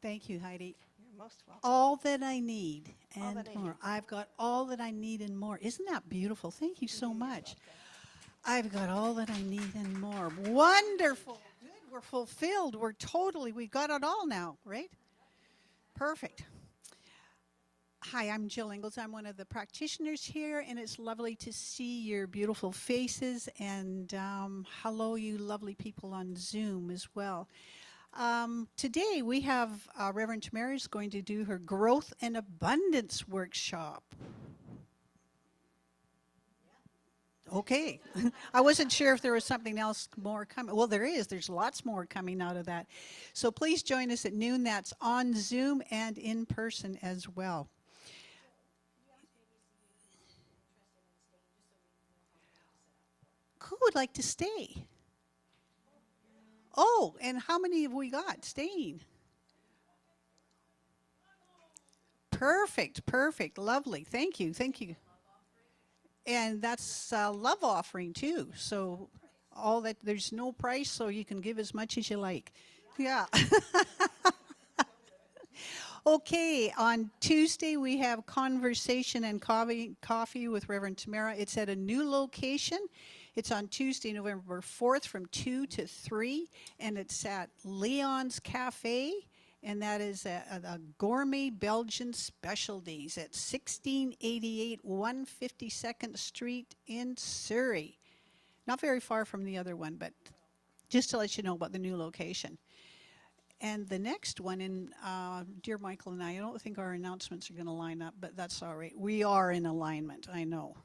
Thank you, Heidi. You're most welcome. All that I need All and that I more. need. I've got all that I need and more. Isn't that beautiful? Thank you so much. I've got all that I need and more. Wonderful. Good. We're fulfilled. We've got it all now, right? Perfect. Hi, I'm Jill Ingalls. I'm one of the practitioners here, and it's lovely to see your beautiful faces. And hello, you lovely people on Zoom as well. Today we have Reverend Tamara is going to do her Growth and Abundance workshop. Okay. I wasn't sure if there was something else more coming. Well, there is. There's lots more coming out of that. So please join us at noon. That's on Zoom and in person as well. Who would like to stay? Oh, and how many have we got staying? Perfect, perfect, lovely. Thank you, thank you. And that's a love offering too. So all that, there's no price, so you can give as much as you like. Yeah. Okay, on Tuesday we have conversation and coffee with Reverend Tamara. It's at a new location. It's on Tuesday, November 4th from 2 to 3, and it's at Leon's Cafe, and that is a gourmet Belgian specialties at 1688 152nd Street in Surrey. Not very far from the other one, but just to let you know about the new location. And the next one, dear Michael and I don't think our announcements are going to line up, but that's all right. We are in alignment, I know.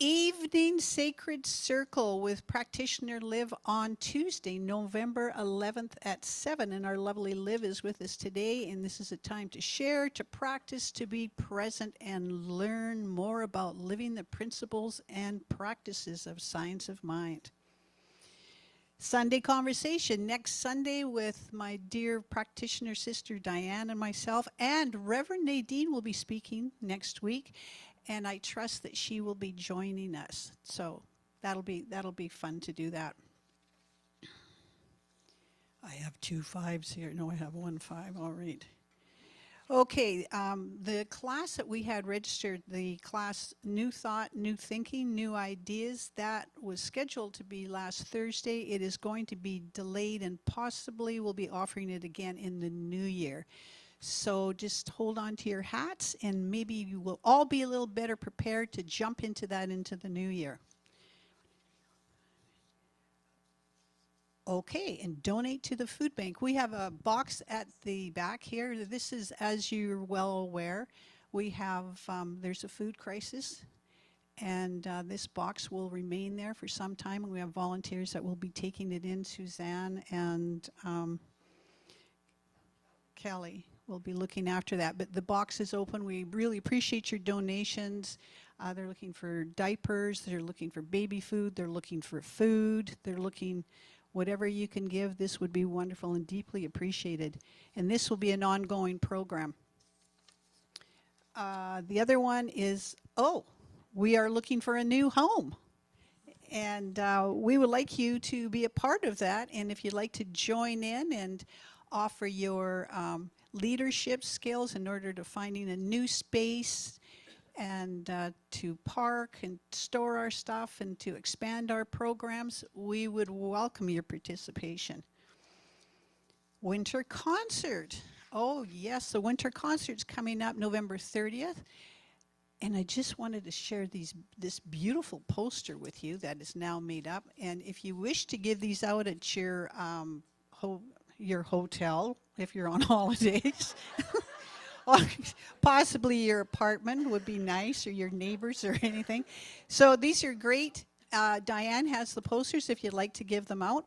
Evening Sacred Circle with Practitioner Liv on Tuesday, November 11th at 7. And our lovely Liv is with us today. And this is a time to share, to practice, to be present, and learn more about living the principles and practices of Science of Mind. Sunday conversation next Sunday with my dear practitioner sister Diane and myself, and Reverend Nadine will be speaking next week, and I trust that she will be joining us. So that'll be fun to do that. I have 2 5s here. No, I have 1 5. All right. Okay, the class that we had registered, the class New Thought, New Thinking, New Ideas, that was scheduled to be last Thursday. It is going to be delayed, and possibly we'll be offering it again in the new year. So just hold on to your hats, and maybe you will all be a little better prepared to jump into that into the new year. Okay, and donate to the food bank. We have a box at the back here. This is, as you're well aware, we have, there's a food crisis, and this box will remain there for some time, and we have volunteers that will be taking it in. Suzanne and Kelly will be looking after that, but the box is open. We really appreciate your donations. They're looking for diapers, they're looking for baby food, they're looking for food, they're looking... Whatever you can give, this would be wonderful and deeply appreciated. And this will be an ongoing program. The other one is, we are looking for a new home. And we would like you to be a part of that. And if you'd like to join in and offer your leadership skills in order to finding a new space, and to park and store our stuff and to expand our programs, we would welcome your participation. Winter concert. Oh yes, the winter concert's coming up November 30th. And I just wanted to share this beautiful poster with you that is now made up. And if you wish to give these out at your hotel, if you're on holidays, possibly your apartment would be nice, or your neighbors or anything. So these are great. Diane has the posters if you'd like to give them out.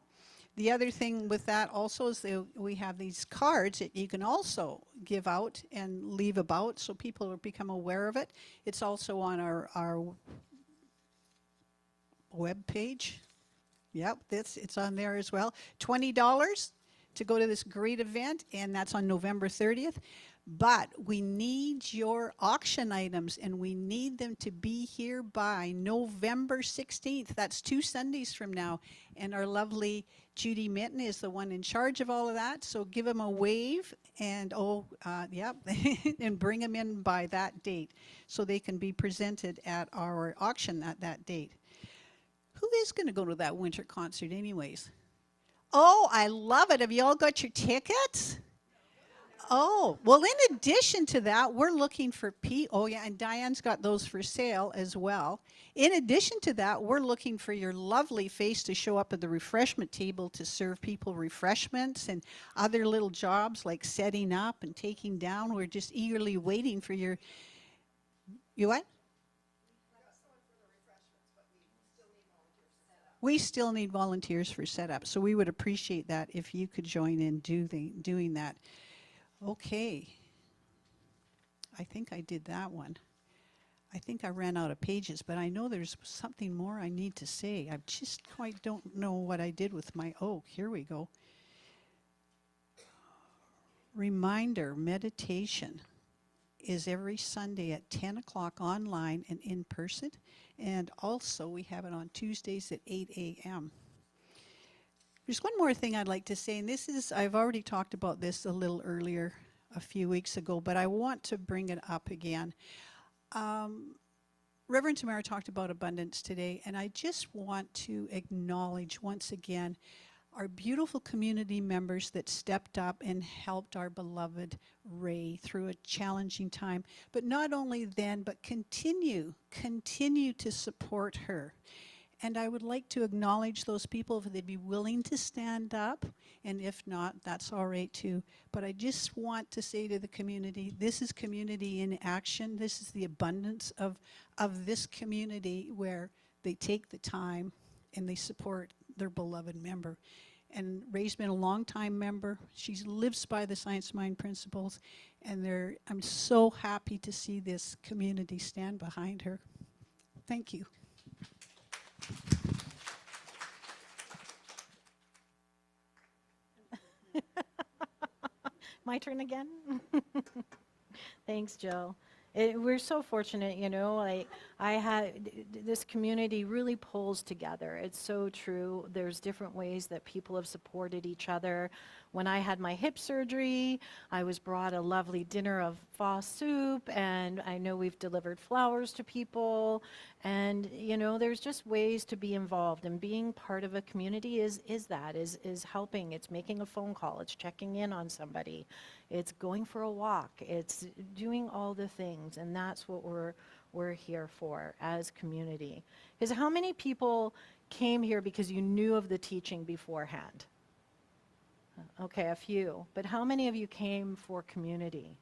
The other thing with that also is we have these cards that you can also give out and leave about so people will become aware of it. It's also on our web page. Yep, it's on there as well. $20 to go to this great event, and that's on November 30th. But we need your auction items, and we need them to be here by November 16th. That's 2 Sundays from now. And our lovely Judy Minton is the one in charge of all of that. So give them a wave and, and bring them in by that date so they can be presented at our auction at that date. Who is going to go to that winter concert anyways? Oh, I love it. Have you all got your tickets? Oh, well, in addition to that, we're looking for and Diane's got those for sale as well. In addition to that, we're looking for your lovely face to show up at the refreshment table to serve people refreshments and other little jobs like setting up and taking down. We're just eagerly waiting for you what? We still need volunteers for setup, so we would appreciate that if you could join in doing that. Okay, I think I did that one. I think I ran out of pages, but I know there's something more I need to say. I just quite don't know what I did with my, here we go. reminder, meditation is every Sunday at 10 o'clock online and in person. And also we have it on Tuesdays at 8 a.m. There's one more thing I'd like to say, and this is, I've already talked about this a little earlier, a few weeks ago, but I want to bring it up again. Reverend Tamara talked about abundance today, and I just want to acknowledge once again our beautiful community members that stepped up and helped our beloved Ray through a challenging time. But not only then, but continue to support her. And I would like to acknowledge those people if they'd be willing to stand up, and if not, that's all right too. But I just want to say to the community, this is community in action. This is the abundance of this community where they take the time and they support their beloved member. And Ray's been a long-time member. She lives by the Science Mind principles, and I'm so happy to see this community stand behind her. Thank you. My turn again? Thanks, Jill. We're so fortunate, you know, I had, this community really pulls together. It's so true. There's different ways that people have supported each other. When I had my hip surgery, I was brought a lovely dinner of pho soup, and I know we've delivered flowers to people. And, you know, there's just ways to be involved, and being part of a community is helping. It's making a phone call. It's checking in on somebody. It's going for a walk. It's doing all the things, and that's what we're here for as community. Because how many people came here because you knew of the teaching beforehand? Okay, a few. But how many of you came for community?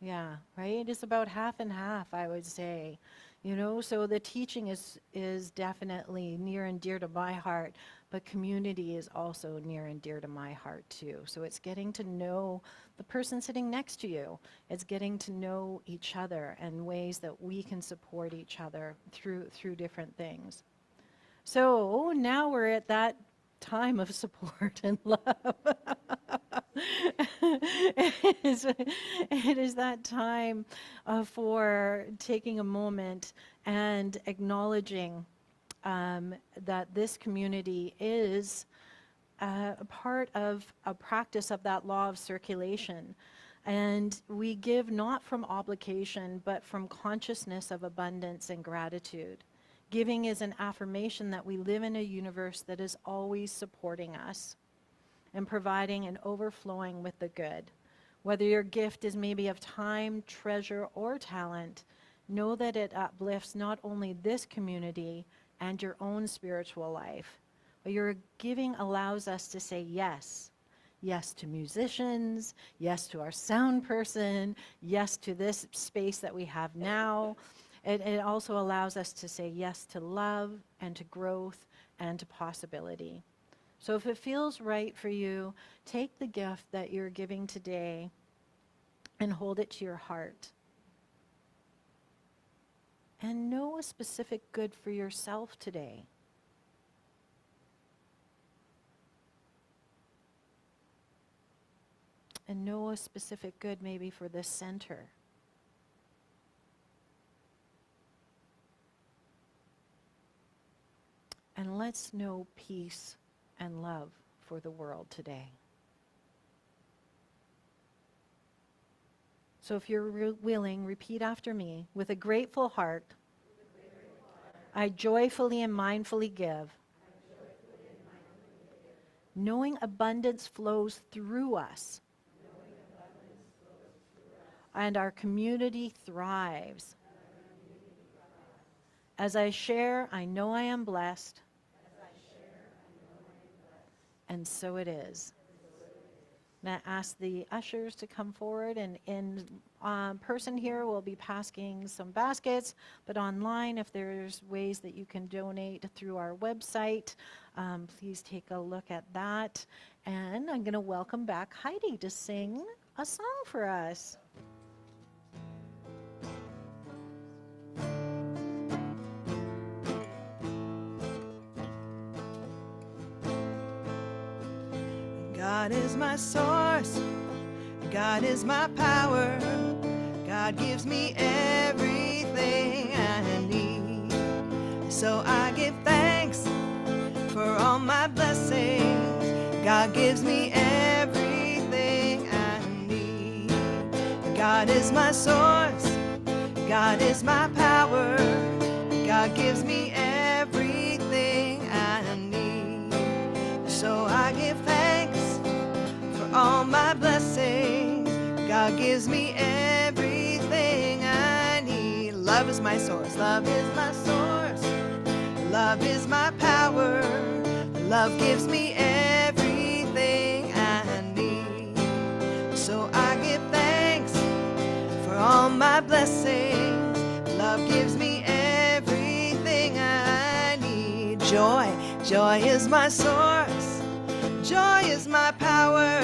Yeah, right? It's about half and half, I would say. You know, so the teaching is definitely near and dear to my heart, but community is also near and dear to my heart too. So it's getting to know the person sitting next to you. It's getting to know each other and ways that we can support each other through different things. So now we're at that time of support and love. It is that time for taking a moment and acknowledging that this community is a part of a practice of that law of circulation. And we give not from obligation, but from consciousness of abundance and gratitude. Giving is an affirmation that we live in a universe that is always supporting us and providing and overflowing with the good. Whether your gift is maybe of time, treasure, or talent, know that it uplifts not only this community and your own spiritual life, but your giving allows us to say yes. Yes to musicians, yes to our sound person, yes to this space that we have now. It also allows us to say yes to love and to growth and to possibility. So if it feels right for you, take the gift that you're giving today and hold it to your heart. And know a specific good for yourself today. And know a specific good maybe for this center. And let's know peace and love for the world today. So if you're willing, repeat after me. With a grateful heart, I joyfully and mindfully give. Knowing abundance flows through us. And our community thrives. As I share, I know I am blessed. And so it is. Now ask the ushers to come forward, and in person here we'll be passing some baskets, but online if there's ways that you can donate through our website, please take a look at that. And I'm going to welcome back Heidi to sing a song for us. God God is my source. God is my power. God gives me everything I need. So I give thanks for all my blessings. God gives me everything I need. God is my source. God is my power. God gives me everything I need. So I give thanks for all my blessings. God gives me everything I need. Love is my source. Love is my source. Love is my power. Love gives me everything I need. So I give thanks for all my blessings. Love gives me everything I need. Joy, joy is my source. Joy is my power.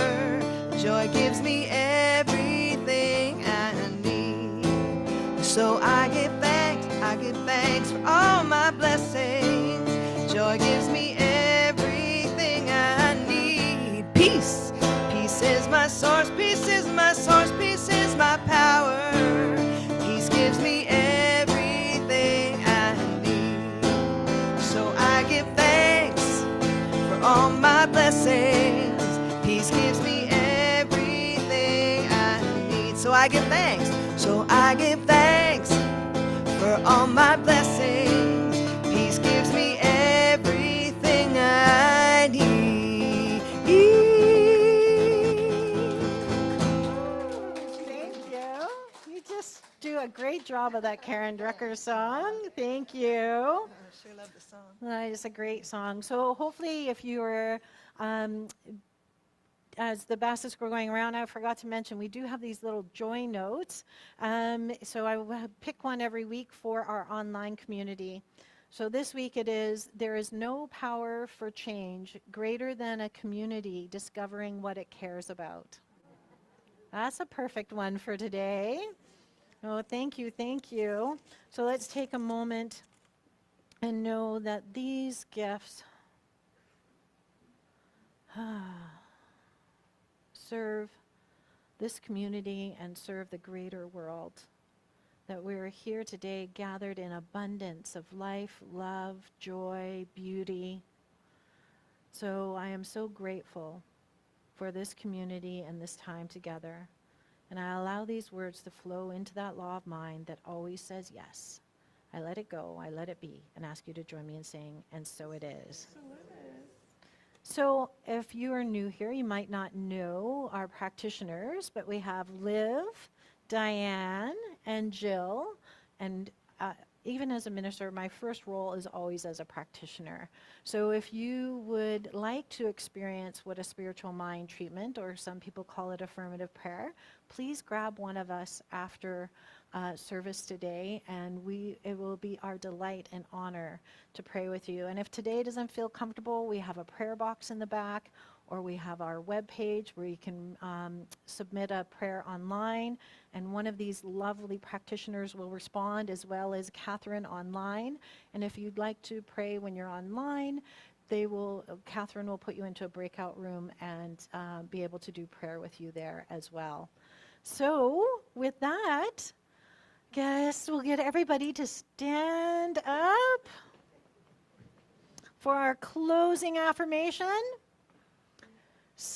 Joy gives me everything I need. So I give thanks for all my blessings. Joy gives me everything I need. Peace, peace is my source. Peace is my source. Peace is my power. Peace gives me everything I need. So I give thanks for all my blessings. Peace gives me everything I need. So I give thanks. So I give thanks for all my blessings. Peace gives me everything I need. Thank you. You just do a great job of that Karen Drucker song. Thank you. I sure love the song. It's a great song. So hopefully if you were, as the baskets were going around, I forgot to mention, we do have these little joy notes. So I will pick one every week for our online community. So this week it is, there is no power for change greater than a community discovering what it cares about. That's a perfect one for today. Oh, thank you, thank you. So let's take a moment and know that these gifts serve this community and serve the greater world. That we're here today gathered in abundance of life, love, joy, beauty. So I am so grateful for this community and this time together. And I allow these words to flow into that law of mind that always says yes. I let it go, I let it be, and ask you to join me in saying, and so it is. So if you are new here, you might not know our practitioners, but we have Liv, Diane, and Jill. And even as a minister, my first role is always as a practitioner. So if you would like to experience what a spiritual mind treatment, or some people call it affirmative prayer, please grab one of us after service today, and it will be our delight and honor to pray with you. And if today doesn't feel comfortable, we have a prayer box in the back, or we have our webpage where you can submit a prayer online, and one of these lovely practitioners will respond, as well as Catherine online. And if you'd like to pray when you're online, Catherine will put you into a breakout room and be able to do prayer with you there as well. So with that, guess we'll get everybody to stand up for our closing affirmation.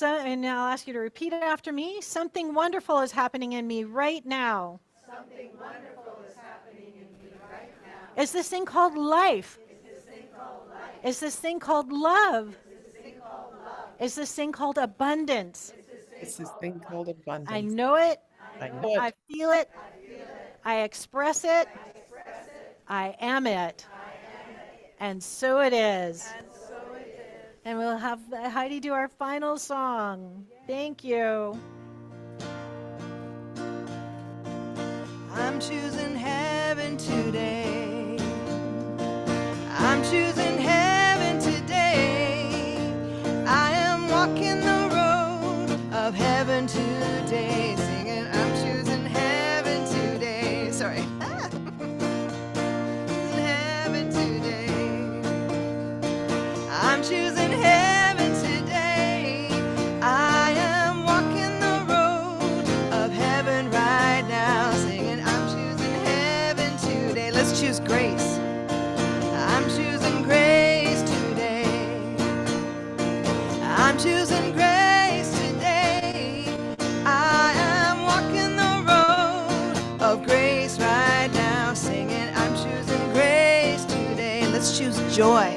And now I'll ask you to repeat it after me. Something wonderful is happening in me right now. Something wonderful is happening in me right now. It's this thing called life. It's this thing called life. It's this thing called love. It's this thing called love. It's this thing called abundance. It's this thing called abundance. I know it. I know it. I feel it. I express it. I am it. And so it is. And we'll have Heidi do our final song. Thank you. I'm choosing heaven today. I'm choosing heaven today. I am walking the road of heaven today. Singing, I'm choosing heaven today. Sorry. Heaven today. I'm choosing heaven today. I'm choosing grace today. I am walking the road of grace right now, singing, I'm choosing grace today. Let's choose joy.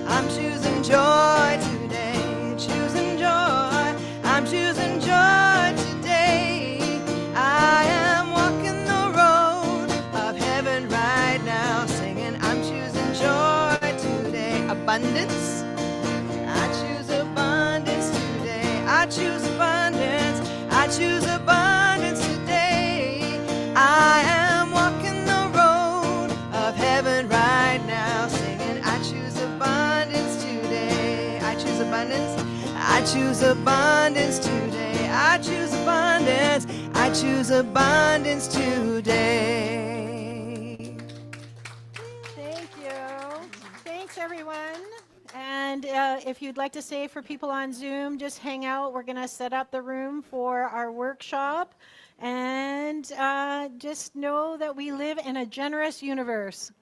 I'm choosing joy today, choosing joy. I'm choosing joy today. I am walking the road of heaven right now, singing, I'm choosing joy today. Abundance, I choose abundance today. I choose abundance, I choose abundance today. I am walking the road of heaven right now, singing, I choose abundance today. I choose abundance, I choose abundance today. I choose abundance, I choose abundance today. Thank you. Thanks, everyone. And if you'd like to say for people on Zoom, just hang out. We're going to set up the room for our workshop. And just know that we live in a generous universe.